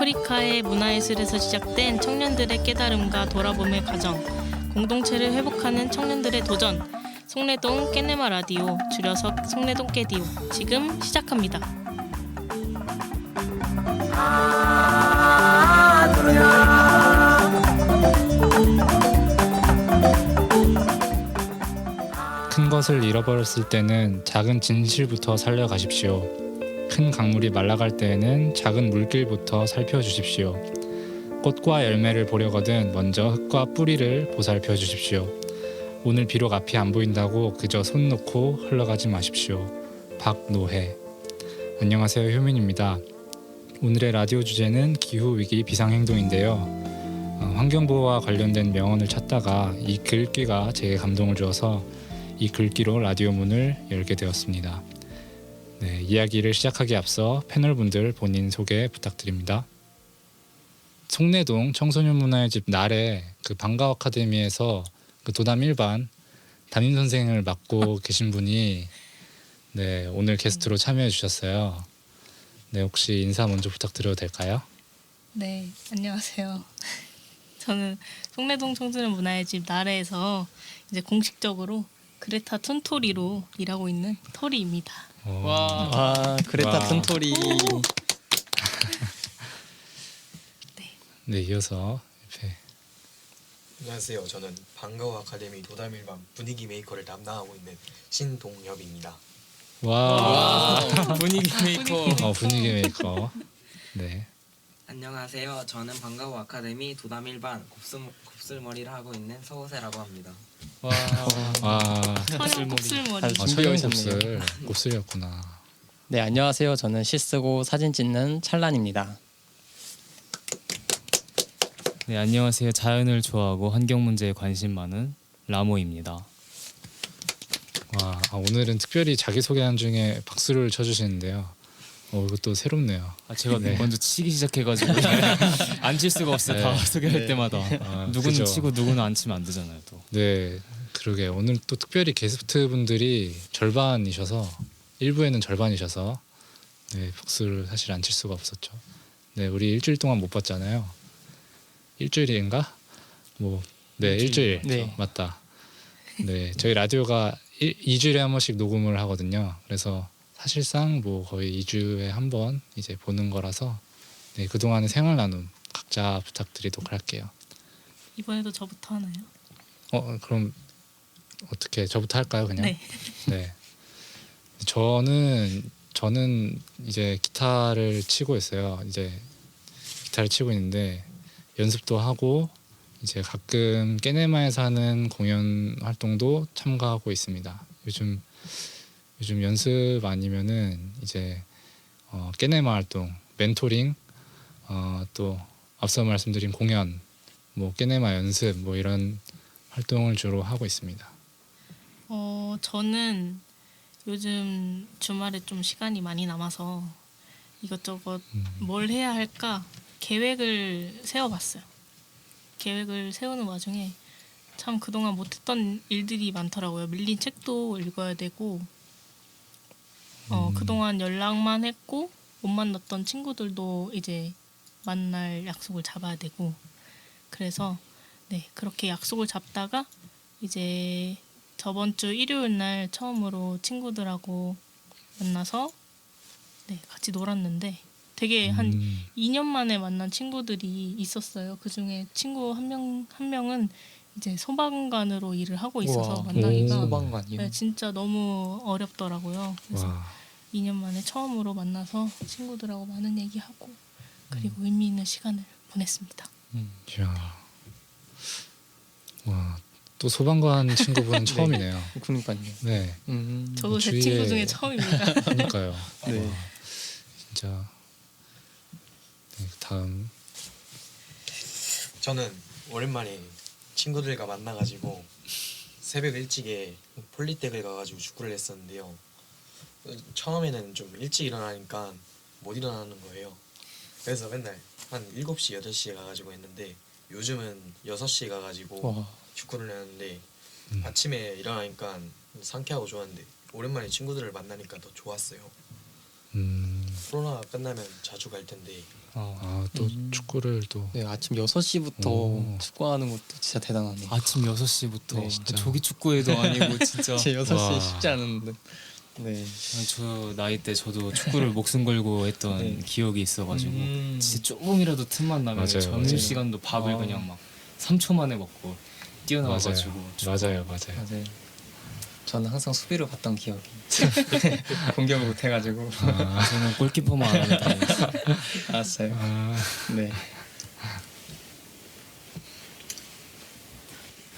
아프리카의 문화예술에서 시작된 청년들의 깨달음과 돌아봄의 과정, 공동체를 회복하는 청년들의 도전, 송내동 깨네마 라디오, 줄여서 송내동 깨디오, 지금 시작합니다. 큰 것을 잃어버렸을 때는 작은 진실부터 살려가십시오. 큰 강물이 말라갈 때에는 작은 물길부터 살펴주십시오. 꽃과 열매를 보려거든 먼저 흙과 뿌리를 보살펴 주십시오. 오늘 비록 앞이 안 보인다고 그저 손 놓고 흘러가지 마십시오. 박노해. 안녕하세요, 효민입니다. 오늘의 라디오 주제는 기후위기 비상행동인데요. 환경보호와 관련된 명언을 찾다가 이 글귀가 제게 감동을 주어서 이 글귀로 라디오 문을 열게 되었습니다. 네, 이야기를 시작하기에 앞서 패널분들 본인 소개 부탁드립니다. 송내동 청소년 문화의 집 날에 그 방과 아카데미에서 그 도담 1반 담임 선생을 맡고 계신 분이 네, 오늘 게스트로 참여해 주셨어요. 네, 혹시 인사 먼저 부탁드려도 될까요? 네, 안녕하세요. 저는 송내동 청소년 문화의 집 나래에서 이제 공식적으로 그레타 툰토리로 일하고 있는 토리입니다. 와, 그레타 툰토리. 네, 이어서 옆에 안녕하세요. 저는 방과후 아카데미 도담일반 분위기 메이커를 담당하고 있는 신동엽입니다. 와, 분위기 메이커. 분위기 메이커. 네, 안녕하세요. 저는 방과후 아카데미 도담일반 곱슬머리를 하고 있는 서호세라고 합니다. 와, 천연 곱슬머리. 아주 천연 준비하셨네요. 곱슬이었구나. 네, 안녕하세요. 저는 시 쓰고 사진 찍는 찰란입니다. 네, 안녕하세요. 자연을 좋아하고 환경 문제에 관심 많은 라모입니다. 와, 오늘은 특별히 자기소개한 중에 박수를 쳐주시는데요. 이것도 새롭네요. 제가 네. 먼저 치기 시작해가지고 안 칠 수가 없어요. 네. 다 소개할 네. 때마다 누구는 그죠. 치고 누구는 안 치면 안 되잖아요. 또. 네, 그러게 오늘 또 특별히 게스트 분들이 절반이셔서 일부에는 절반이셔서 네, 박수를 사실 안 칠 수가 없었죠. 네, 우리 일주일 동안 못 봤잖아요. 일주일인가? 네, 일주일. 네. 맞다. 네, 저희 라디오가 2주일에 한 번씩 녹음을 하거든요. 그래서 사실상 거의 2주에 한 번 이제 보는 거라서 네, 그동안의 생활 나눔 각자 부탁드리도록 할게요. 이번에도 저부터 하나요? 그럼 어떻게 저부터 할까요, 그냥? 네. 네. 저는 이제 기타를 치고 있어요. 이제 기타를 치고 있는데 연습도 하고 이제 가끔 깨네마에서 하는 공연 활동도 참가하고 있습니다. 요즘 연습 아니면은 이제 깨네마 활동, 멘토링, 또 앞서 말씀드린 공연, 깨네마 연습 이런 활동을 주로 하고 있습니다. 저는 요즘 주말에 좀 시간이 많이 남아서 이것저것 뭘 해야 할까 계획을 세워봤어요. 계획을 세우는 와중에 참 그동안 못했던 일들이 많더라고요. 밀린 책도 읽어야 되고 그동안 연락만 했고 못 만났던 친구들도 이제 만날 약속을 잡아야 되고 그래서 네, 그렇게 약속을 잡다가 이제 저번 주 일요일 날 처음으로 친구들하고 만나서 네, 같이 놀았는데 되게 한 2년 만에 만난 친구들이 있었어요. 그중에 친구 한 명은 이제 소방관으로 일을 하고 있어서 우와. 만나기가 소방관이요. 네, 진짜 너무 어렵더라고요. 그래서 와, 2년 만에 처음으로 만나서 친구들하고 많은 얘기하고 그리고 의미 있는 시간을 보냈습니다. 이야, 와, 또 소방관 친구분 처음이네요. 그러니까요. 네, 저도 제 주위에- 친구 중에 처음입니다. 그러니까요. 네. 와, 진짜. 네, 다음. 저는 오랜만에 친구들과 만나가지고 새벽 일찍에 폴리텍을 가가지고 축구를 했었는데요. 처음에는 좀 일찍 일어나니까 못 일어나는 거예요. 그래서 맨날 한 7시, 8시에 가가지고 했는데 요즘은 6시에 가가지고 와, 축구를 하는데 아침에 일어나니까 상쾌하고 좋았는데 오랜만에 친구들을 만나니까 더 좋았어요. 코로나가 끝나면 자주 갈 텐데 또 축구를 또 네, 아침 6시부터 오. 축구하는 것도 진짜 대단하네요. 아침 6시부터 네, 진짜. 조기 축구회도 아니고 진짜 제 6시 와. 쉽지 않은데. 네. 저 나이 때 저도 축구를 목숨 걸고 했던 네. 기억이 있어가지고 음. 진짜 조금이라도 틈만 나면 맞아요, 점심 맞아요. 시간도 밥을 아. 그냥 막 3초 만에 먹고 뛰어나와가지고 맞아요. 맞아요. 저는 항상 수비를 봤던 기억이. 공격을 못 해가지고. 저는 골키퍼만 안 하면 다행이었어요. 알았어요. 네.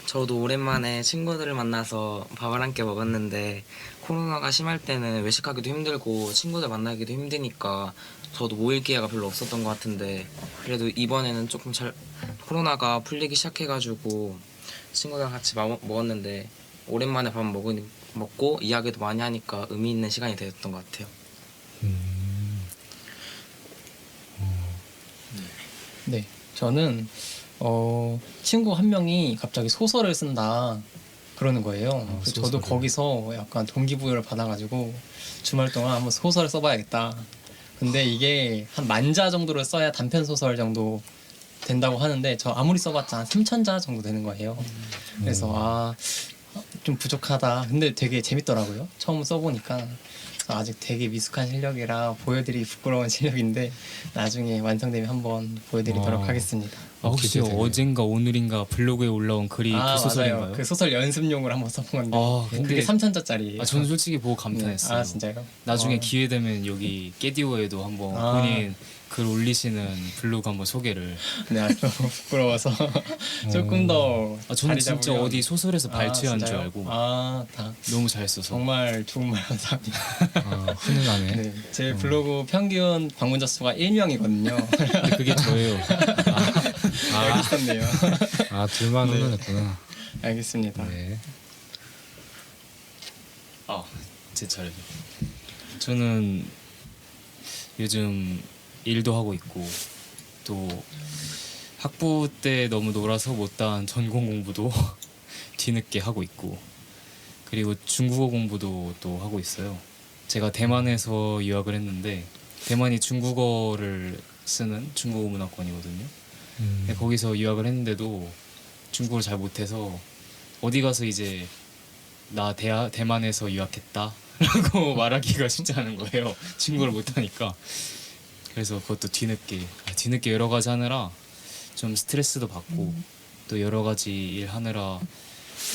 저도 오랜만에 친구들을 만나서 밥을 함께 먹었는데 코로나가 심할 때는 외식하기도 힘들고 친구들 만나기도 힘드니까 저도 모일 기회가 별로 없었던 것 같은데 그래도 이번에는 조금 코로나가 풀리기 시작해가지고 친구들이랑 같이 먹었는데 오랜만에 밥 먹고 이야기도 많이 하니까 의미 있는 시간이 되었던 것 같아요. 네. 저는 친구 한 명이 갑자기 소설을 쓴다 그러는 거예요. 그래서 저도 소설을. 거기서 약간 동기부여를 받아가지고 주말 동안 한번 소설을 써봐야겠다. 근데 이게 한 10,000자 정도를 써야 단편 소설 정도 된다고 하는데 저 아무리 써봤자 한 3,000자 정도 되는 거예요. 그래서 좀 부족하다. 근데 되게 재밌더라고요. 처음 써보니까. 아직 되게 미숙한 실력이라 보여드리기 부끄러운 실력인데 나중에 완성되면 한번 보여드리도록 하겠습니다. 혹시 기대되네요. 어젠가 오늘인가 블로그에 올라온 글이 그 소설인가요? 맞아요. 그 소설 연습용으로 한번 써본 건데 근데 그게 3,000자짜리예요. 저는 솔직히 보고 감탄했어요. 진짜요? 나중에 기회 되면 여기 깨디오에도 한번 본인 글 올리시는 블로그 한번 소개를. 네, 아주 부끄러워서 조금 더 저는 자리 진짜 잡으면- 어디 소설에서 발췌한 줄 진짜요? 알고 다 너무 잘 써서. 정말 좋은 말 감사합니다. 훈훈하네. 네, 제 블로그 평균 방문자 수가 1명이거든요. 근데 그게 저예요. 여기 있었네요. 둘만 네. 훈훈했구나. 알겠습니다. 네. 제 차례죠. 저는 요즘 일도 하고 있고 또 학부 때 너무 놀아서 못한 전공 공부도 뒤늦게 하고 있고 그리고 중국어 공부도 또 하고 있어요. 제가 대만에서 유학을 했는데 대만이 중국어를 쓰는 중국어 문화권이거든요. 근데 거기서 유학을 했는데도 중국어를 잘 못해서 어디 가서 이제 나 대만에서 유학했다 라고 말하기가 쉽지 않은 거예요. 중국어를 못하니까. 그래서 그것도 뒤늦게 여러 가지 하느라 좀 스트레스도 받고 또 여러 가지 일 하느라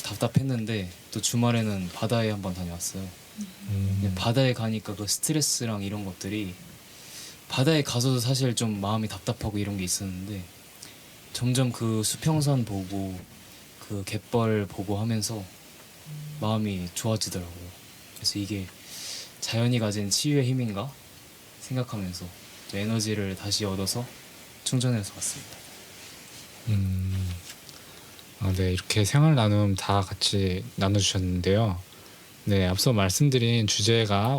답답했는데 또 주말에는 바다에 한번 다녀왔어요. 근데 바다에 가니까 그 스트레스랑 이런 것들이 바다에 가서도 사실 좀 마음이 답답하고 이런 게 있었는데 점점 그 수평선 보고 그 갯벌 보고 하면서 마음이 좋아지더라고요. 그래서 이게 자연이 가진 치유의 힘인가 생각하면서 또 에너지를 다시 얻어서 충전해서 왔습니다. 네, 이렇게 생활 나눔 다 같이 나눠주셨는데요. 네, 앞서 말씀드린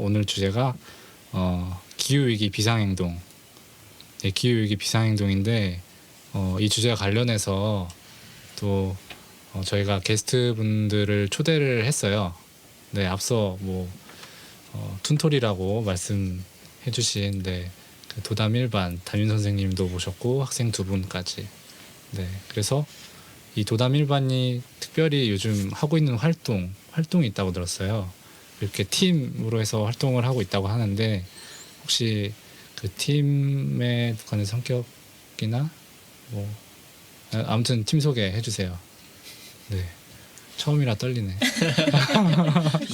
오늘 주제가 기후위기 비상행동. 네, 기후위기 비상행동인데 이 주제와 관련해서 또 저희가 게스트분들을 초대를 했어요. 네, 앞서 툰토리라고 말씀해주신 그 도담 1반 담임 선생님도 모셨고 학생 2분까지. 네, 그래서 이 도담 1반이 특별히 요즘 하고 있는 활동이 있다고 들었어요. 이렇게 팀으로 해서 활동을 하고 있다고 하는데 혹시 그 팀에 관한 성격이나 아무튼 팀 소개해 주세요. 네, 처음이라 떨리네.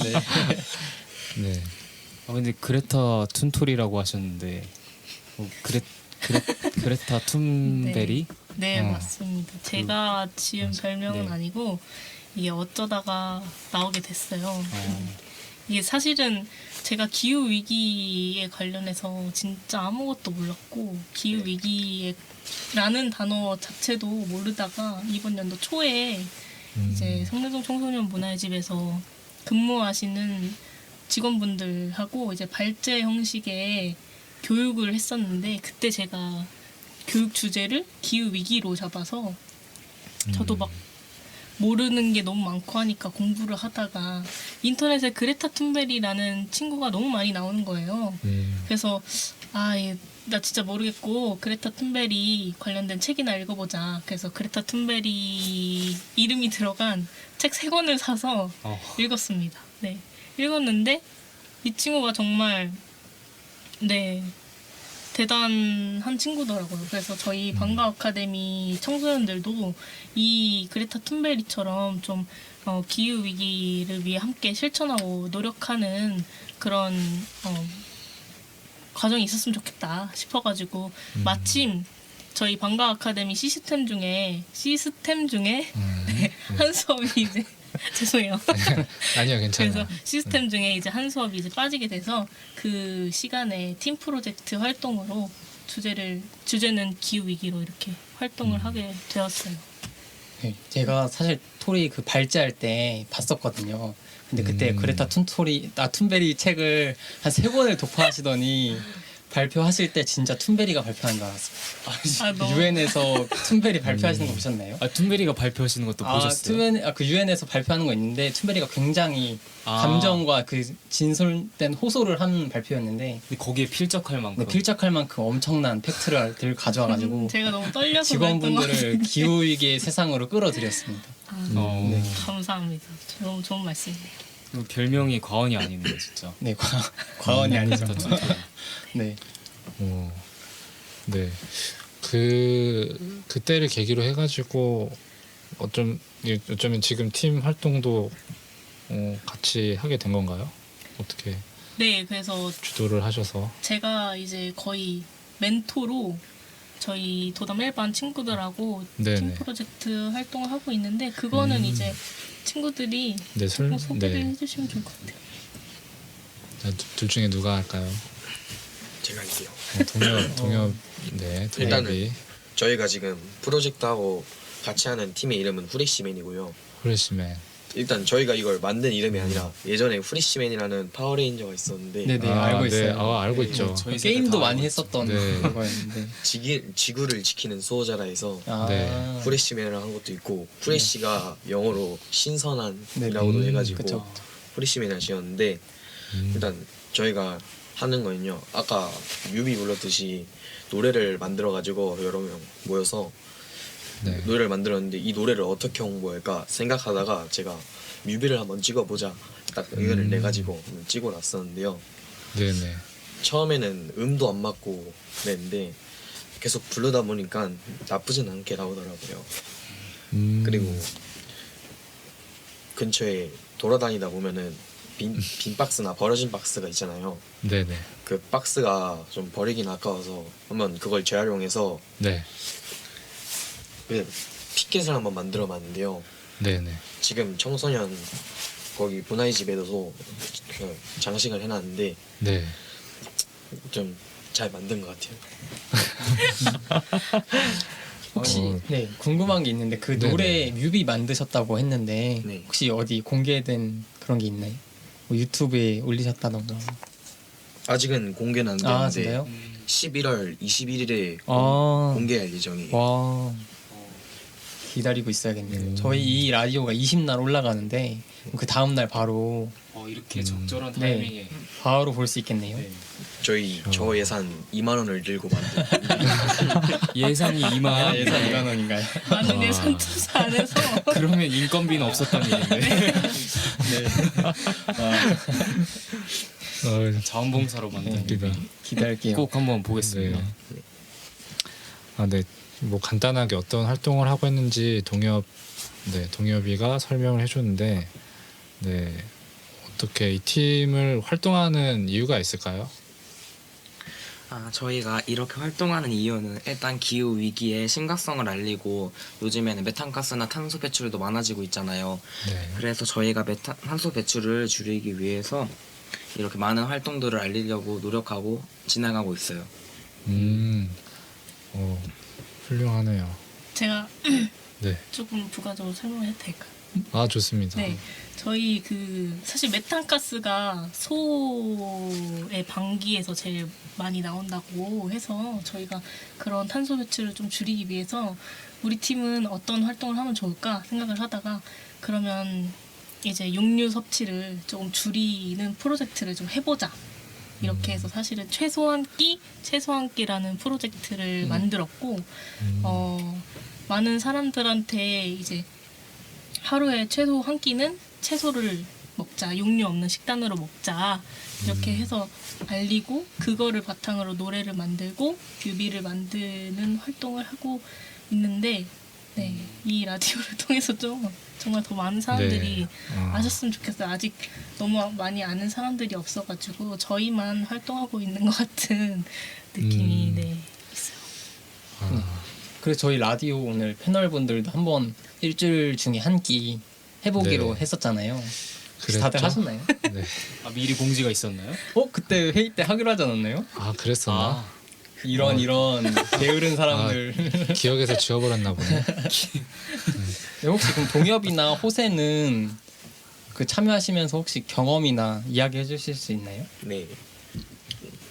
네. 네. 근데 그레타 툰토리라고 하셨는데 그레타 툰베리? 네, 맞습니다. 제가 지은 별명은 네. 아니고 이게 어쩌다가 나오게 됐어요. 이게 사실은 제가 기후 위기에 관련해서 진짜 아무것도 몰랐고 기후 위기라는 단어 자체도 모르다가 이번 연도 초에 이제 성내동 청소년 문화의 집에서 근무하시는 직원분들하고 이제 발제 형식의 교육을 했었는데 그때 제가 교육 주제를 기후 위기로 잡아서 저도 막 모르는 게 너무 많고 하니까 공부를 하다가 인터넷에 그레타 툰베리라는 친구가 너무 많이 나오는 거예요. 그래서 나 진짜 모르겠고 그레타 툰베리 관련된 책이나 읽어보자. 그래서 그레타 툰베리 이름이 들어간 책 3권을 사서 읽었습니다. 네, 읽었는데 이 친구가 정말 네 대단한 친구더라고요. 그래서 저희 방과 아카데미 청소년들도 이 그레타 툰베리처럼 좀 기후 위기를 위해 함께 실천하고 노력하는 그런 과정이 있었으면 좋겠다 싶어가지고 마침 저희 방과 아카데미 시스템 중에 네, 한 수업이 이제 죄송해요. 아니요, 괜찮아요. 그래서 시스템 중에 이제 한 수업이 이제 빠지게 돼서 그 시간에 팀 프로젝트 활동으로 주제는 기후 위기로 이렇게 활동을 하게 되었어요. 네, 제가 사실 토리 그 발제할 때 봤었거든요. 근데 그때 그레타 툰베리 책을 한 3권을 독파하시더니 발표하실 때 진짜 툰베리가 발표한 줄 알았어요. 유엔에서 툰베리 발표하시는 거 보셨나요? 툰베리가 발표하시는 것도 보셨어요? 그 유엔에서 발표하는 거 있는데 툰베리가 굉장히 감정과 그 진솔된 호소를 한 발표였는데 근데 거기에 필적할 만큼 필적할 만큼 엄청난 팩트를 가져와가지고 제가 너무 떨려서 직원분들을 기후 위기의 세상으로 끌어들였습니다. 네. 감사합니다. 너무 좋은 말씀이네요. 별명이 과언이 아니네요, 진짜. 네, 과언이 아니죠. 네. 네. 그때를 계기로 해가지고 어쩌면 지금 팀 활동도 같이 하게 된 건가요? 어떻게 네, 그래서 주도를 하셔서? 제가 이제 거의 멘토로 저희 도담 1반 친구들하고 네네. 팀 프로젝트 활동을 하고 있는데 그거는 이제 친구들이 네, 조금 소개를 네. 해주시면 좋을 것 같아요. 둘 중에 누가 할까요? 제가 할게요. 동엽, 네, 일단은 동엽이 저희가 지금 프로젝트하고 같이 하는 팀의 이름은 후레쉬맨이고요. 후레쉬맨. 일단 저희가 이걸 만든 이름이 아니라 예전에 후레쉬맨이라는 파워레인저가 있었는데 네네 알고 있어요. 네, 알고 있죠. 저희 게임도 세대 다 많이 알고 했었던 네. 그거였는데. 지구를 지키는 수호자라 해서 네. 후레쉬맨을 한 것도 있고 후레쉬가 영어로 신선한이라고도 네. 해가지고 그쵸. 후레쉬맨을 지었는데 일단 저희가 하는 거는요. 아까 뮤비 불렀듯이 노래를 만들어가지고 여러 명 모여서 네. 노래를 만들었는데 이 노래를 어떻게 홍보할까 생각하다가 제가 뮤비를 한번 찍어보자 딱 의견을 내가지고 찍어놨었는데요. 네네. 처음에는 음도 안 맞고 그랬는데 계속 부르다 보니까 나쁘진 않게 나오더라고요. 그리고 근처에 돌아다니다 보면은 빈 박스나 버려진 박스가 있잖아요. 네네. 그 박스가 좀 버리긴 아까워서 한번 그걸 재활용해서 네. 그냥 피켓을 한번 만들어 봤는데요. 네네. 지금 청소년 거기 분화의 집에도 그 장식을 해놨는데 네. 좀 잘 만든 것 같아요. 혹시 네 궁금한 게 있는데 그 네네. 노래 뮤비 만드셨다고 했는데 네. 혹시 어디 공개된 그런 게 있나요? 뭐 유튜브에 올리셨다던가. 아직은 공개는 안 아 되는데 진짜요? 11월 21일에 아. 공개할 예정이에요. 와 기다리고 있어야겠네요. 저희 이 라디오가 20날 올라가는데 그 다음 날 바로 이렇게 적절한 네. 타이밍에 바로 볼 수 있겠네요. 네. 저 예산 2만 원을 들고 만든 예상이 2만 원. 예산 2만 원인가요? 많은 예산 투자 안 해서 그러면 인건비는 없었던 일인데 자원봉사로 만든 네. 뮤비 기다릴게요. 꼭 한번 보겠습니다. 네. 네. 뭐 간단하게 어떤 활동을 하고 있는지 동엽이가 설명을 해줬는데, 네. 어떻게 이 팀을 활동하는 이유가 있을까요? 저희가 이렇게 활동하는 이유는 일단 기후 위기의 심각성을 알리고 요즘에는 메탄가스나 탄소 배출도 많아지고 있잖아요. 네. 그래서 저희가 탄소 배출을 줄이기 위해서 이렇게 많은 활동들을 알리려고 노력하고 진행하고 있어요. 훌륭하네요. 제가 네. 조금 부가적으로 설명해도 될까요? 좋습니다. 네, 저희 사실 메탄가스가 소의 방기에서 제일 많이 나온다고 해서 저희가 그런 탄소 배출을 좀 줄이기 위해서 우리 팀은 어떤 활동을 하면 좋을까 생각을 하다가 그러면 이제 육류 섭취를 조금 줄이는 프로젝트를 좀 해보자 이렇게 해서 사실은 최소한끼라는 프로젝트를 만들었고 많은 사람들한테 이제 하루에 최소 한 끼는 채소를 먹자, 육류 없는 식단으로 먹자 이렇게 해서 알리고 그거를 바탕으로 노래를 만들고 뮤비를 만드는 활동을 하고 있는데 네, 이 라디오를 통해서 좀 정말 더 많은 사람들이 아셨으면 좋겠어요. 아직 너무 많이 아는 사람들이 없어가지고 저희만 활동하고 있는 것 같은 느낌이 네, 있어요. 그래서 저희 라디오 오늘 패널분들도 한번 일주일 중에 한 끼 해보기로 네. 했었잖아요. 그랬죠? 다들 하셨나요? 네. 아, 미리 공지가 있었나요? 그때 회의 때 하기로 하지 않았나요? 아 그랬었나? 이런 게으른 사람들. 기억에서 지워버렸나 보네. 네, 혹시 그럼 동엽이나 호세는 그 참여하시면서 혹시 경험이나 이야기해 주실 수 있나요? 네.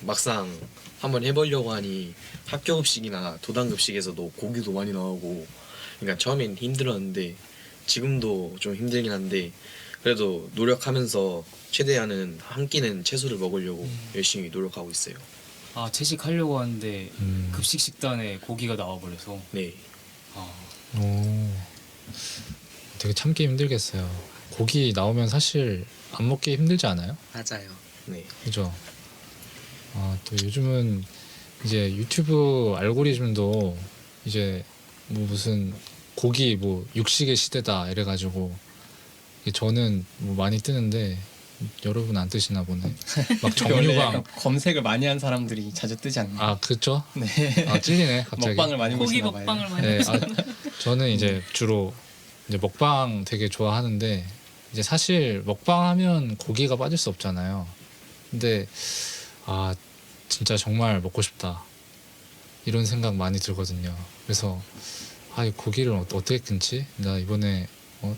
막상 한번 해보려고 하니 학교 급식이나 도당 급식에서도 고기도 많이 나오고 그러니까 처음엔 힘들었는데 지금도 좀 힘들긴 한데 그래도 노력하면서 최대한은 한 끼는 채소를 먹으려고 열심히 노력하고 있어요. 아, 채식하려고 하는데 음. 급식 식단에 고기가 나와버려서 네. 아, 오, 되게 참기 힘들겠어요. 고기 나오면 사실 안 먹기 힘들지 않아요? 맞아요. 네. 그죠? 또 요즘은 이제 유튜브 알고리즘도 이제 뭐 무슨 고기 뭐 육식의 시대다 이래가지고 저는 뭐 많이 뜨는데 여러분 안 뜨시나 보네. 막 원래 정유광. 약간 검색을 많이 한 사람들이 자주 뜨지 않나요? 아 그렇죠? 네. 찔리네 갑자기. 먹방을 많이 고기 보시나 봐요. 먹방을 많이 네, 하죠. 저는 이제 주로 이제 먹방 되게 좋아하는데 이제 사실 먹방하면 고기가 빠질 수 없잖아요. 근데 진짜 정말 먹고 싶다 이런 생각 많이 들거든요. 그래서 이 고기를 어떻게 끊지? 나 이번에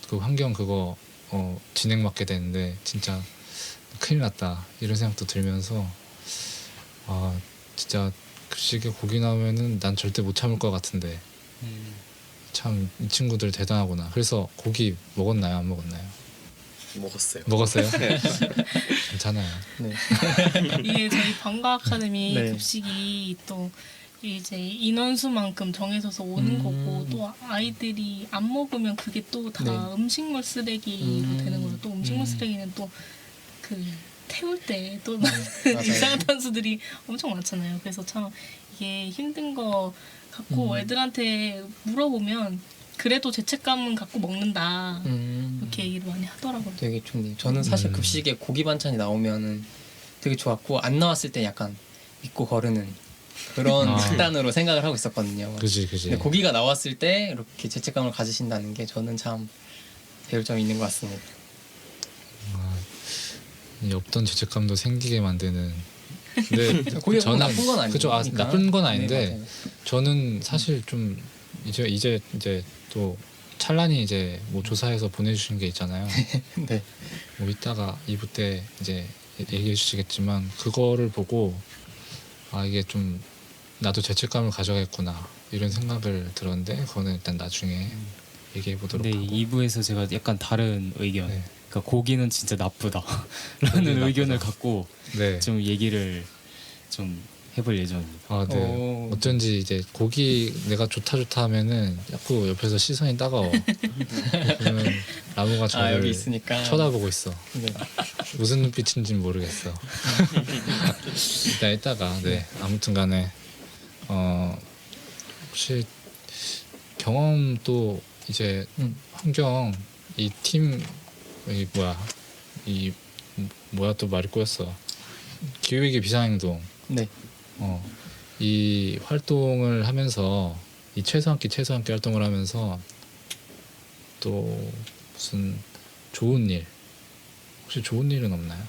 그 환경 그거 진행 맡게 되는데 진짜 큰일 났다 이런 생각도 들면서 진짜 급식에 고기 나오면은 난 절대 못 참을 것 같은데 참 이 친구들 대단하구나. 그래서 고기 먹었나요? 안 먹었나요? 먹었어요. 먹었어요? 괜찮아요. 네. 이게 저희 방과 아카데미 네. 급식이 또 이제 인원수만큼 정해져서 오는 거고 또 아이들이 안 먹으면 그게 또 다 네. 음식물 쓰레기로 되는 거예요. 또 음식물 쓰레기는 또 그 태울 때 또 이산화탄소들이 엄청 많잖아요. 그래서 참 이게 힘든 거 같고 애들한테 물어보면 그래도 죄책감은 갖고 먹는다 이렇게 얘기를 많이 하더라고요. 되게 좋네요. 저는 사실 급식에 고기 반찬이 나오면은 되게 좋았고 안 나왔을 때 약간 믿고 거르는 그런 식단으로 생각을 하고 있었거든요. 그지. 근데 고기가 나왔을 때 이렇게 죄책감을 가지신다는 게 저는 참 배울 점이 있는 것 같습니다. 이 없던 죄책감도 생기게 만드는. 근데 고기가 꼭 나쁜 건 아니니까. 그죠? 나쁜 건 네, 아닌데 맞아요. 저는 사실 좀 이제 또 찰란이 이제 뭐 조사해서 보내주신 게 있잖아요. 네. 뭐 이따가 2부 때 이제 얘기해 주시겠지만 그거를 보고 이게 좀 나도 죄책감을 가져야겠구나 이런 생각을 들었는데 그거는 일단 나중에 얘기해 보도록 근데 하고. 2부에서 제가 약간 다른 의견, 네. 그러니까 고기는 진짜 나쁘다라는 고기 의견을 나쁘다. 갖고 네. 좀 얘기를 좀 해볼 예정입니다. 네. 오. 어쩐지 이제 고기 내가 좋다 하면은 자꾸 옆에서 시선이 따가워. 그러면 라무가 여기 저를 있으니까 쳐다보고 있어. 네. 무슨 눈빛인지는 모르겠어. 일단 이따가 네 아무튼간에 혹시 경험 또 이제 환경 이 뭐야 또 말이 꼬였어. 기후위기 비상행동 네. 이 활동을 하면서 이 최소 한 끼 활동을 하면서 또 무슨 좋은 일 혹시 좋은 일은 없나요?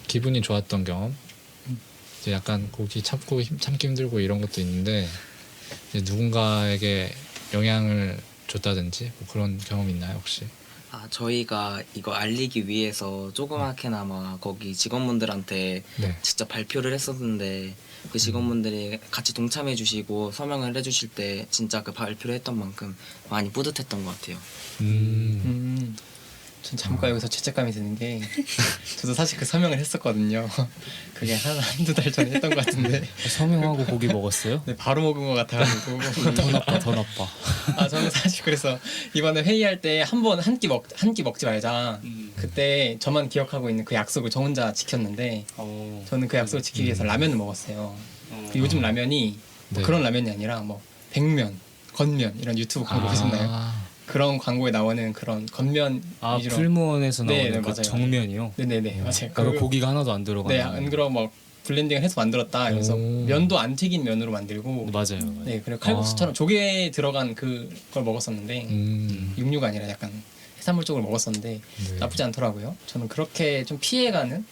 기분이 좋았던 경험 이제 약간 고기 참기 힘들고 이런 것도 있는데 이제 누군가에게 영향을 줬다든지 뭐 그런 경험 있나요 혹시? 저희가 이거 알리기 위해서 조그맣게나마 거기 직원분들한테 네. 직접 발표를 했었는데 그 직원분들이 같이 동참해 주시고 서명을 해주실 때 진짜 그 발표를 했던 만큼 많이 뿌듯했던 것 같아요. 전 잠깐 여기서 죄책감이 드는 게 저도 사실 그 서명을 했었거든요. 그게 한두 달 전에 했던 것 같은데 서명하고 고기 먹었어요? 네, 바로 먹은 것 같아가지고 더 나빠 더 나빠. 아 저는 사실 그래서 이번에 회의할 때 한 끼 먹지 말자. 그때 저만 기억하고 있는 그 약속을 저 혼자 지켰는데 저는 그 약속을 지키기 위해서 라면을 먹었어요. 요즘 라면이 뭐 네. 그런 라면이 아니라 뭐 백면, 건면 이런 유튜브 광고 보셨나요? 그런 광고에 나오는 그런 건면 아 위주로. 풀무원에서 네, 나오는 네, 그 맞아요. 정면이요? 네네네 맞아요. 그러니까 고기가 하나도 안 들어가는. 네, 안 그러 막 블렌딩을 해서 만들었다. 그래서 오. 면도 안 튀긴 면으로 만들고. 맞아요. 네, 그리고 칼국수처럼 조개에 들어간 그걸 먹었었는데 육류가 아니라 약간 해산물 쪽을 먹었었는데 네. 나쁘지 않더라고요. 저는 그렇게 좀 피해가는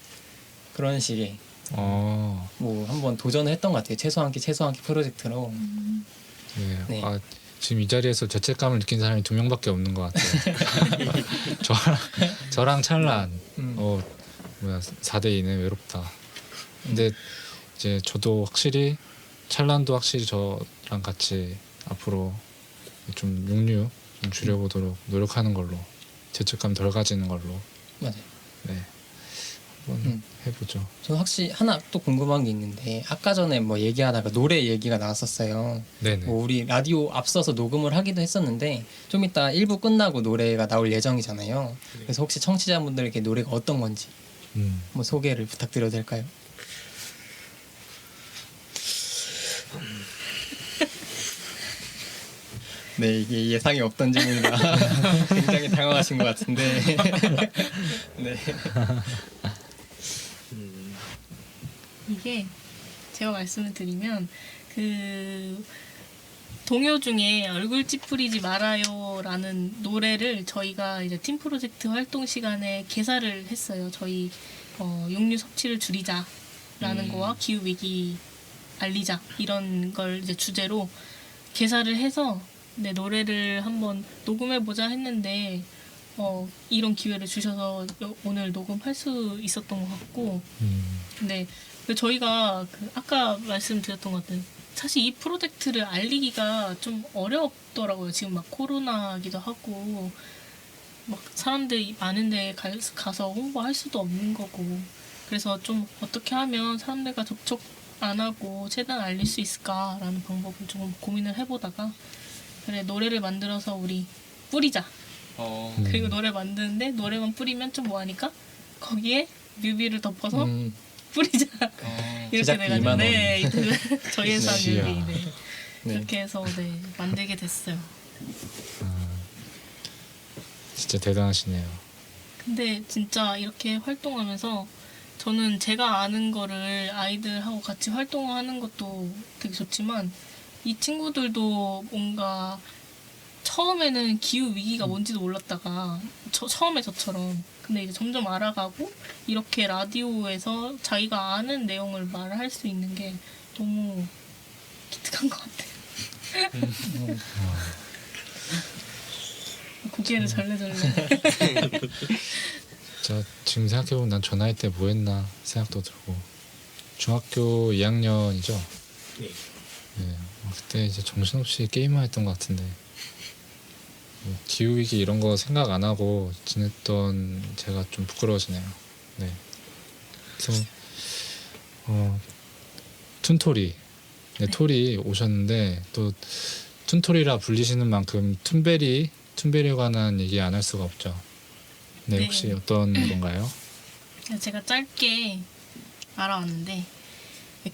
그런 식의 뭐 한번 도전을 했던 것 같아요. 최소 한 끼 프로젝트로. 네. 네. 아, 지금 이 자리에서 죄책감을 느낀 사람이 2명밖에 없는 것 같아요. 저랑 찰란. 4대 2네 외롭다. 근데 이제 저도 확실히 찰란도 확실히 저랑 같이 앞으로 좀 육류 좀 줄여보도록 노력하는 걸로 죄책감 덜 가지는 걸로 맞아요. 네 한번 해보죠. 저 확실히 하나 또 궁금한 게 있는데 아까 전에 뭐 얘기하다가 노래 얘기가 나왔었어요. 네네. 뭐 우리 라디오 앞서서 녹음을 하기도 했었는데 좀 이따 1부 끝나고 노래가 나올 예정이잖아요. 그래서 혹시 청취자분들에게 노래가 어떤 건지 뭐 소개를 부탁드려도 될까요? 네, 이게 예상이 없던 질문이라 굉장히 당황하신 것 같은데. 네. 이게 제가 말씀을 드리면 그 동요 중에 얼굴 찌푸리지 말아요라는 노래를 저희가 이제 팀 프로젝트 활동 시간에 개사를 했어요. 저희 육류 섭취를 줄이자라는 거와 기후 위기 알리자 이런 걸 이제 주제로 개사를 해서 네, 노래를 한번 녹음해 보자 했는데 이런 기회를 주셔서 오늘 녹음할 수 있었던 것 같고 네. 저희가 아까 말씀드렸던 것 같은 사실 이 프로젝트를 알리기가 좀 어렵더라고요. 지금 막 코로나기도 하고 막 사람들이 많은데 가서 홍보할 수도 없는 거고 그래서 좀 어떻게 하면 사람들과 접촉 안 하고 최대한 알릴 수 있을까라는 방법을 조금 고민을 해보다가 그래 노래를 만들어서 우리 뿌리자. 그리고 노래 만드는데 노래만 뿌리면 좀 뭐하니까 거기에 뮤비를 덮어서 뿌리자 이렇게 제작비 돼가지고 2만 원. 네 저희 회사 이야. 뮤비 네. 네. 그렇게 해서 네 만들게 됐어요. 진짜 대단하시네요. 근데 진짜 이렇게 활동하면서 저는 제가 아는 거를 아이들하고 같이 활동하는 것도 되게 좋지만 이 친구들도 뭔가 처음에는 기후 위기가 뭔지도 몰랐다가 처음에 저처럼 근데 이제 점점 알아가고 이렇게 라디오에서 자기가 아는 내용을 말할 수 있는 게 너무 기특한 것 같아요. 고개를 절레절레. 진짜 지금 생각해보면 난 저 나이 때 뭐 했나 생각도 들고 중학교 2학년이죠? 네. 네. 그때 이제 정신없이 게임만 했던 것 같은데 뭐 기후위기 이런 거 생각 안 하고 지냈던 제가 좀 부끄러워지네요. 네. 그래서 툰토리 네, 토리 오셨는데 또 툰토리라 불리시는 만큼 툰베리에 관한 얘기 안 할 수가 없죠. 네, 네. 혹시 어떤 건가요? 제가 짧게 알아왔는데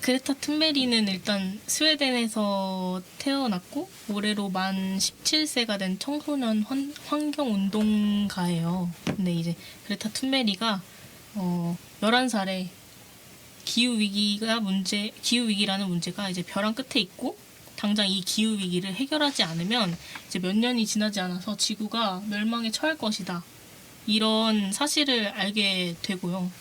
그레타 툰베리는 일단 스웨덴에서 태어났고 올해로 만 17세가 된 청소년 환경운동가예요. 근데 이제 그레타 툰베리가 11살에 기후위기라는 문제가 이제 벼랑 끝에 있고 당장 이 기후위기를 해결하지 않으면 이제 몇 년이 지나지 않아서 지구가 멸망에 처할 것이다. 이런 사실을 알게 되고요.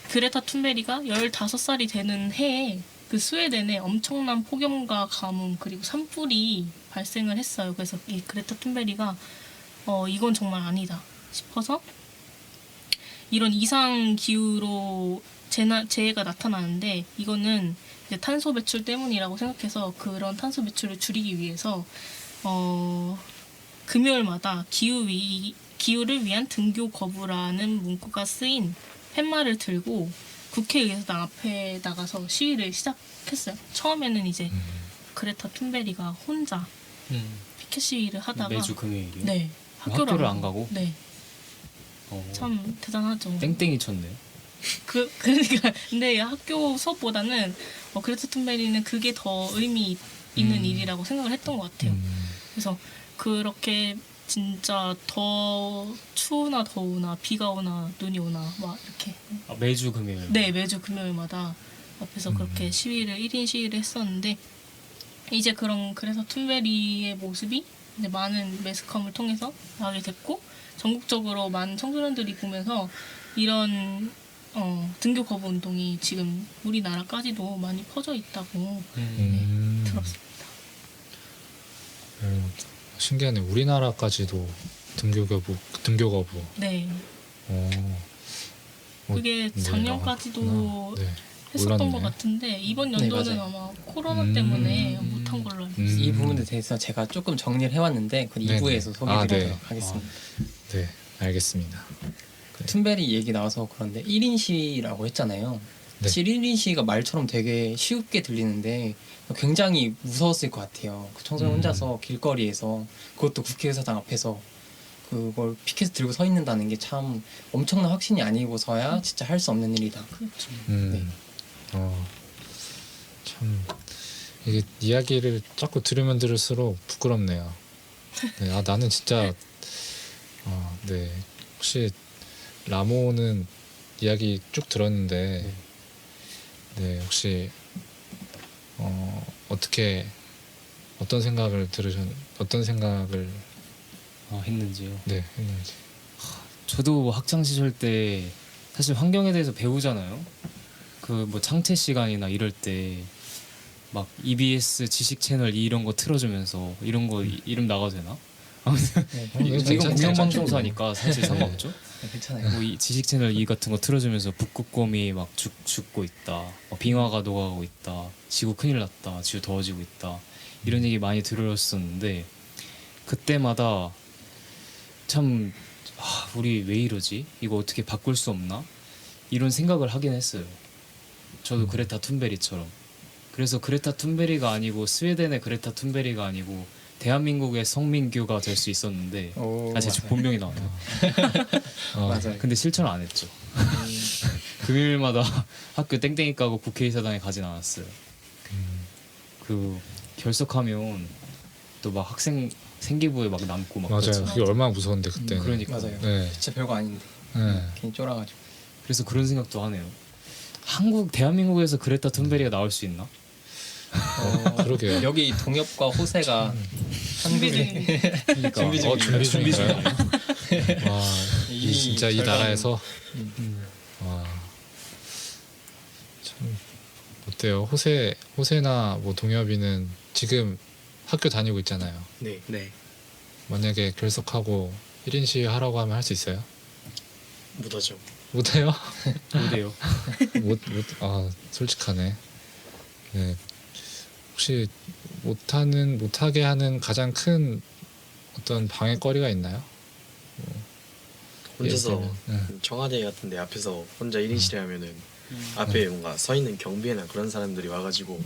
그레타 툰베리가 15살이 되는 해에 그 스웨덴에 엄청난 폭염과 가뭄 그리고 산불이 발생을 했어요. 그래서 이 그레타 툰베리가 이건 정말 아니다 싶어서 이런 이상 기후로 재해가 나타나는데 이거는 이제 탄소 배출 때문이라고 생각해서 그런 탄소 배출을 줄이기 위해서 금요일마다 기후를 위한 등교 거부라는 문구가 쓰인 팻말을 들고 국회의사당 앞에 나가서 시위를 시작했어요. 처음에는 이제 그레타 툰베리가 혼자 피켓 시위를 하다가 매주 금요일이요? 네, 학교를 안 가고? 네, 어, 참 대단하죠. 땡땡이 쳤네요. 그러니까 근데 학교 수업보다는 그레타 툰베리는 그게 더 의미 있는 일이라고 생각을 했던 것 같아요. 그래서 그렇게 진짜 더 추우나 더우나 비가 오나 눈이 오나 막 이렇게 아, 매주 금요일. 네, 매주 금요일마다 앞에서 그렇게 시위를 1인 시위를 했었는데 이제 그런 그래서 툰베리의 모습이 이제 많은 매스컴을 통해서 나오게 됐고 전국적으로 많은 청소년들이 보면서 이런 등교 거부 운동이 지금 우리나라까지도 많이 퍼져 있다고 들었습니다. 신기하네. 우리나라까지도 등교 거부. 네, 어, 그게 네, 작년까지도 그렇구나. 네, 했었던 몰랐네. 것 같은데 이번 네, 연도는 맞아요. 아마 코로나 때문에 못한 걸로 알고 있어요. 이 부분에 대해서 제가 조금 정리를 해왔는데 그건 네네. 2부에서 아, 소개해드리도록 네. 하겠습니다. 네, 알겠습니다. 툰베리 얘기 나와서 그런데 1인 시위라고 했잖아요. 네. 사실 1인 시위가 말처럼 되게 쉽게 들리는데 굉장히 무서웠을 것 같아요. 그 청소년 혼자서 길거리에서 그것도 국회의사당 앞에서 그걸 피켓 들고 서 있는다는 게 참 엄청난 확신이 아니고서야 진짜 할 수 없는 일이다. 그렇죠. 네. 참 이게 이야기를 자꾸 들으면 들을수록 부끄럽네요. 네, 나는 진짜 네, 혹시 라모는 이야기 쭉 들었는데 네, 혹시 어떤 생각을 했는지요. 네, 했는지. 저도 학창 시절 때 사실 환경에 대해서 배우잖아요. 그 뭐 창체 시간이나 이럴 때 막 EBS 지식 채널 이런 거 틀어주면서 이런 거 이름 나가도 되나? 아무튼 이건 공영방송사니까 사실 상관없죠. 네, 괜찮아요. 뭐 이 지식 채널 E 같은 거 틀어주면서 북극곰이 막 죽고 있다, 빙하가 녹아가고 있다, 지구 큰일 났다, 지구 더워지고 있다 이런 얘기 많이 들었었는데 그때마다 참 우리 왜 이러지? 이거 어떻게 바꿀 수 없나? 이런 생각을 하긴 했어요. 저도 그레타 툰베리처럼. 그래서 그레타 툰베리가 아니고 스웨덴의 그레타 툰베리가 아니고 대한민국의 성민규가 될 수 있었는데 제 본명이 나와요. 맞아요. 근데 실천을 안 했죠. 금요일마다 학교 땡땡이 까고 국회의사당에 가진 않았어요. 그 결석하면 또 막 학생 생기부에 막 남고 막 맞아요. 그렇잖아요. 그게 얼마나 무서운데 그때는. 그러니까. 맞아요. 네. 진짜 별거 아닌데 네. 괜히 쫄아가지고. 그래서 그런 생각도 하네요. 대한민국에서 그레타 툰베리가 나올 수 있나? 그러게요. 여기 동엽과 호세가 준비 한국에 중입니다. 그러니까 준비 중입니다. 준비 중인가요? 와, 이미 진짜 이 절반- 나라에서 와, 참 어때요? 호세나 뭐 동엽이는 지금 학교 다니고 있잖아요. 네. 네. 만약에 결석하고 1인 시위 하라고 하면 할 수 있어요? 못하죠. 못해요? 못해요. 솔직하네. 네. 혹시 못하게 하는 가장 큰 어떤 방해거리가 있나요? 혼자서 예를 들면, 청와대 같은데 앞에서 혼자 1인 시위하면은 앞에 뭔가 서 있는 경비나 그런 사람들이 와가지고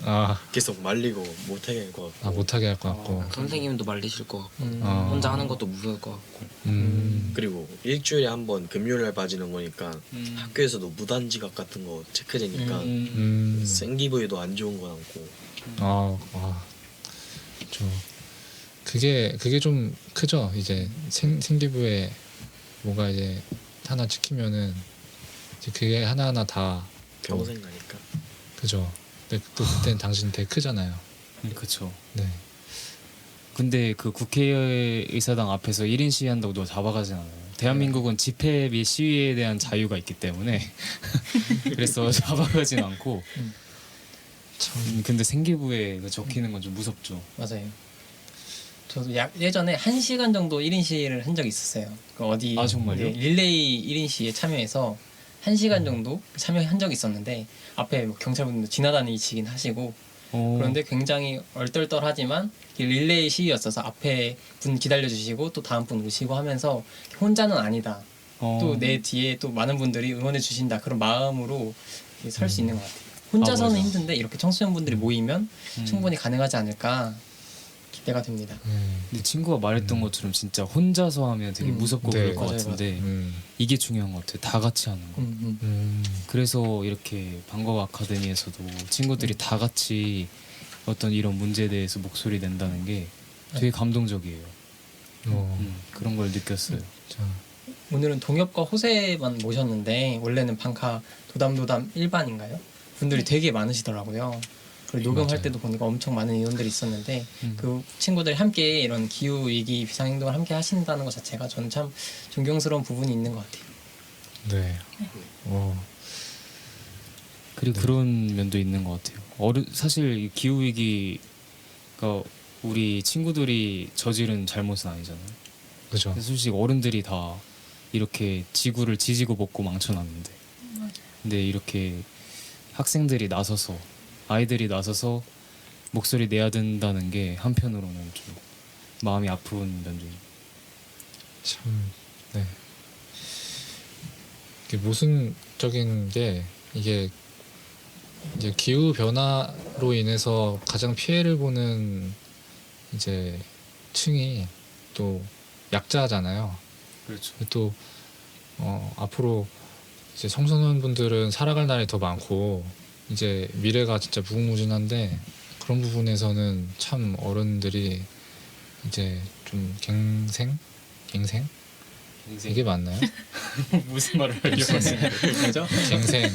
계속 말리고 못하게 할 것 같고. 못하게 할 것 같고. 선생님도 말리실 것 같고 아. 혼자 하는 것도 무서울 것 같고 그리고 일주일에 한 번 금요일날 빠지는 거니까 학교에서도 무단 지각 같은 거 체크되니까 생기부에도 안 좋은 거 남고. 그게 좀 크죠. 이제 생기부에 뭐가 이제 하나 찍히면은 이제 그게 하나하나 다 평생 가니까. 그죠. 근데 또 그때는 당신 되게 크잖아요. 그렇죠. 네. 근데 그 국회의사당 앞에서 1인 시위한다고 너 잡아가진 않아요. 대한민국은 집회 및 시위에 대한 자유가 있기 때문에 그래서 잡아가진 않고 근데 생기부에 적히는 건 좀 무섭죠. 맞아요. 저도 예전에 1시간 정도 1인 시위를 한 적이 있었어요. 그 어디 정말요? 네, 릴레이 1인 시위에 참여해서 1시간 정도 참여한 적이 있었는데 앞에 뭐 경찰분들 지나다니시긴 하시고 그런데 굉장히 얼떨떨하지만 릴레이 시위였어서 앞에 분 기다려주시고 또 다음 분 오시고 하면서 혼자는 아니다. 또 내 뒤에 또 많은 분들이 응원해 주신다. 그런 마음으로 설 수 있는 것 같아요. 혼자서는 맞아. 힘든데 이렇게 청소년분들이 모이면 충분히 가능하지 않을까 기대가 됩니다. 근데 친구가 말했던 것처럼 진짜 혼자서 하면 되게 무섭고 네, 그럴 것 맞아요, 같은데 음. 이게 중요한 것 같아요. 다 같이 하는 거. 그래서 이렇게 방과후 아카데미에서도 친구들이 다 같이 어떤 이런 문제에 대해서 목소리 낸다는 게 되게 감동적이에요. 그런 걸 느꼈어요. 자, 오늘은 동엽과 호세만 모셨는데 원래는 방카 도담도담 일반인가요? 분들이 되게 많으시더라고요. 그리고 녹음할 맞아요. 때도 보니까 엄청 많은 인원들이 있었는데 음. 그 친구들이 함께 이런 기후 위기 비상행동을 함께 하신다는 것 자체가 저는 참 존경스러운 부분이 있는 것 같아요. 네. 그리고 그런 면도 있는 것 같아요. 사실 이 기후 위기가 우리 친구들이 저지른 잘못은 아니잖아요. 그죠. 근데 솔직히 어른들이 다 이렇게 지구를 지지고 볶고 망쳐놨는데, 근데 이렇게 학생들이 나서서 아이들이 나서서 목소리 내야 된다는 게 한편으로는 좀 마음이 아픈 면도 있어요. 참, 네. 이게 모순적인 게 이게 이제 기후 변화로 인해서 가장 피해를 보는 이제 층이 또 약자잖아요. 그렇죠. 또 앞으로 이제 청소년분들은 살아갈 날이 더 많고 이제 미래가 진짜 무궁무진한데 그런 부분에서는 참 어른들이 이제 좀 갱생? 이게 맞나요? 무슨 말을 하려고 하시는 거예요? 뭐죠? 갱생.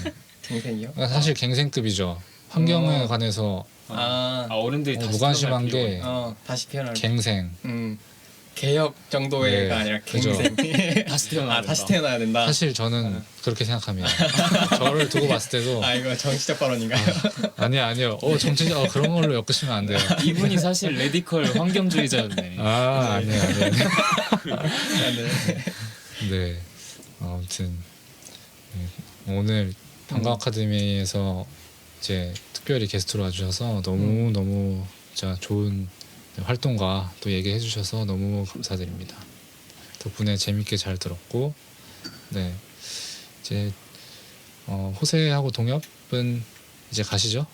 동생이요? 사실 갱생급이죠. 환경에 관해서 아, 어른들이 다시 무관심한 태어날 게 필요가 있나? 다시 태어날 갱생. 개혁 정도가 네, 아니라 그죠. 갱생. 다시 태어나야 아, 다시 된다. 태어나야 된다. 사실 저는 그렇게 생각합니다. 저를 두고 봤을 때도 아, 이거 정치적 발언인가요? 아니요. 정치적 그런 걸로 엮으시면 안 돼요. 이분이 사실 레디컬 환경주의자였네. 아니에요. 네. 네. 아무튼 네. 오늘 방과 아카데미에서 이제 특별히 게스트로 와주셔서 너무 진짜 좋은 활동과 또 얘기해 주셔서 너무 감사드립니다. 덕분에 재밌게 잘 들었고, 네 이제 호세하고 동엽은 이제 가시죠.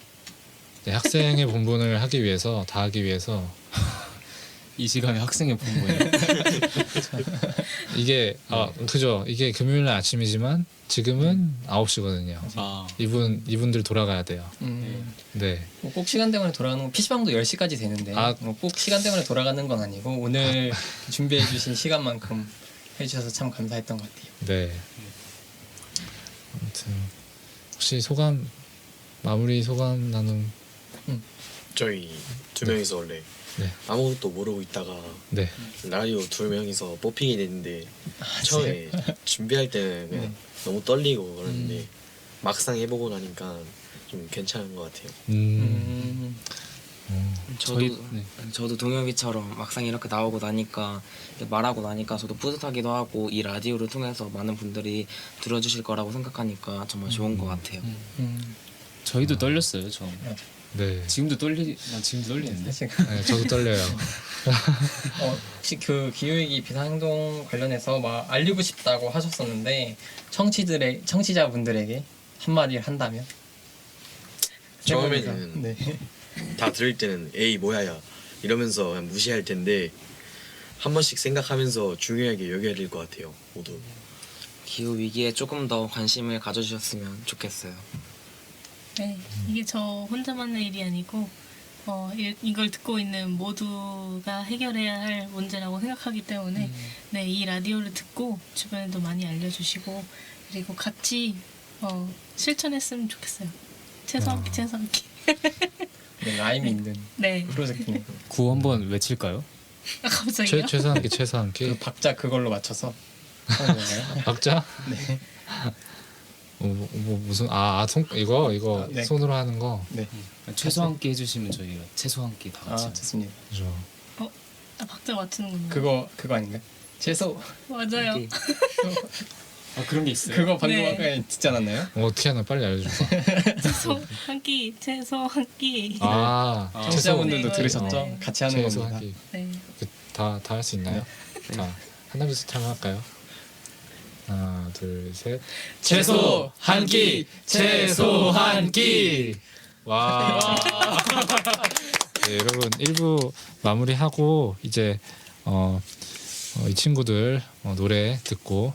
네, 학생의 본분을 하기 위해서 다 하기 위해서 이 시간에 학생의 본분이 이게 그죠. 이게 금요일 날 아침이지만 지금은 9시거든요. 이분들 돌아가야 돼요. 네. 꼭 시간 때문에 돌아가는 건 PC방도 10시까지 되는데 꼭 시간 때문에 돌아가는 건 아니고 오늘 준비해 주신 시간만큼 해주셔서 참 감사했던 것 같아요. 네. 아무튼 혹시 마무리 소감 나눔. 저희 두 명이서 원래 네. 아무것도 모르고 있다가 네. 라디오 두 명이서 뽑히게 됐는데 처음에 준비할 때는 그냥 너무 떨리고 그러는데 막상 해보고 나니까 좀 괜찮은 것 같아요. 저도 동엽이처럼 막상 이렇게 나오고 나니까 말하고 나니까 저도 뿌듯하기도 하고 이 라디오를 통해서 많은 분들이 들어주실 거라고 생각하니까 정말 좋은 것 같아요. 저희도 떨렸어요. 처음. 네. 지금도 떨리는데. 네, 저도 떨려요. 혹시 그 기후위기 비상행동 관련해서 막 알리고 싶다고 하셨었는데 청취자분들에게 한마디 한다면? 처음에는 네. 다 들을 때는 에이 뭐야야 이러면서 그냥 무시할 텐데 한 번씩 생각하면서 중요하게 여겨야 될 것 같아요. 모두. 기후 위기에 조금 더 관심을 가져주셨으면 좋겠어요. 네, 이게 저 혼자만의 일이 아니고 이걸 듣고 있는 모두가 해결해야 할 문제라고 생각하기 때문에 네, 이 라디오를 듣고 주변에도 많이 알려주시고 그리고 같이 실천했으면 좋겠어요. 최소 한 끼, 최소 한 끼. 네, 라임이 있는 네, 프로젝트네요. 구호 한번 외칠까요? 갑자기요? 최소 한 끼. 그 박자 그걸로 맞춰서 하는 건가요? 박자? 네. 무슨 이거 네. 손으로 하는 거. 네. 최소 한 끼 해주시면 저희가 최소 한 끼 다 같이. 좋습니다. 그죠. 박자 맞추는 건가요? 그거 아닌가요? 채소 맞아요. 그런 게 있어요. 그거 방금 네. 아까 듣지 않았나요? 어떻게 하나 빨리 알려줘봐. 채소 한 끼, 채소 한 끼. 청취자분들도 네. 들으셨죠? 같이 하는 채소 겁니다. 한 끼. 네. 다다 할 수 있나요? 자, 하나 둘 셋 하면 할까요? 하나 둘 셋. 채소 한 끼, 채소 한 끼. 와. 네, 여러분 1부 마무리하고 이제 이 친구들 노래 듣고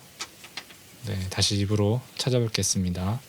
네, 다시 2부로 찾아뵙겠습니다.